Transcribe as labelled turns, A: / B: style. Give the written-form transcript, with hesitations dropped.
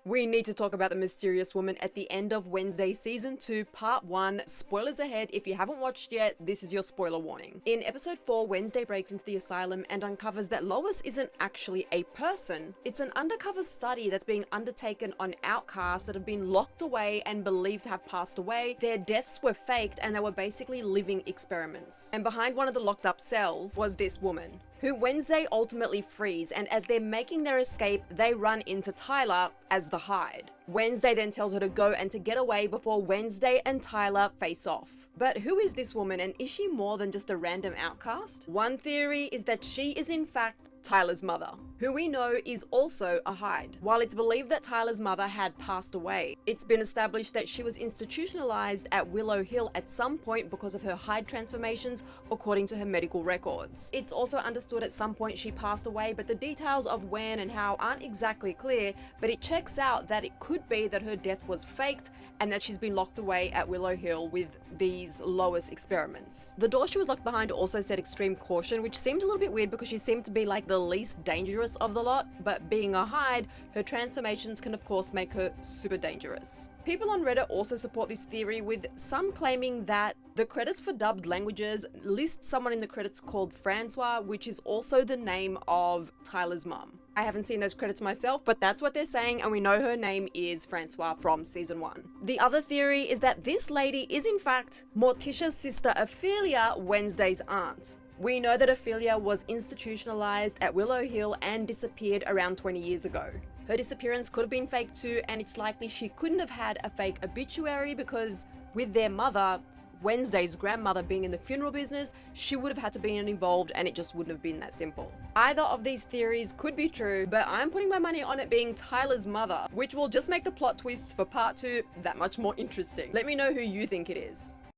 A: We need to talk about the mysterious woman at the end of Wednesday Season 2, Part 1. Spoilers ahead. If you haven't watched yet, this is your spoiler warning. In Episode 4, Wednesday breaks into the asylum and uncovers that Lois isn't actually a person. It's an undercover study that's being undertaken on outcasts that have been locked away and believed to have passed away. Their deaths were faked and they were basically living experiments. And behind one of the locked up cells was this woman, who Wednesday ultimately frees, and as they're making their escape, they run into Tyler as the Hyde. Wednesday then tells her to go and to get away before Wednesday and Tyler face off. But who is this woman, and is she more than just a random outcast? One theory is that she is in fact Tyler's mother, who we know is also a Hyde. While it's believed that Tyler's mother had passed away, it's been established that she was institutionalized at Willow Hill at some point because of her Hyde transformations, according to her medical records. It's also understood at some point she passed away, but the details of when and how aren't exactly clear, but it checks out that it could be that her death was faked and that she's been locked away at Willow Hill with these Lois experiments. The door she was locked behind also said extreme caution, which seemed a little bit weird because she seemed to be like the least dangerous of the lot, but being a Hyde, her transformations can of course make her super dangerous. People on Reddit also support this theory, with some claiming that the credits for dubbed languages list someone in the credits called Francois, which is also the name of Tyler's mum. I haven't seen those credits myself, but that's what they're saying, and we know her name is Francois from season 1. The other theory is that this lady is in fact Morticia's sister Ophelia, Wednesday's aunt. We know that Ophelia was institutionalized at Willow Hill and disappeared around 20 years ago. Her disappearance could have been fake too, and it's likely she couldn't have had a fake obituary because with their mother, Wednesday's grandmother, being in the funeral business, she would have had to be involved and it just wouldn't have been that simple. Either of these theories could be true, but I'm putting my money on it being Tyler's mother, which will just make the plot twists for part 2 that much more interesting. Let me know who you think it is.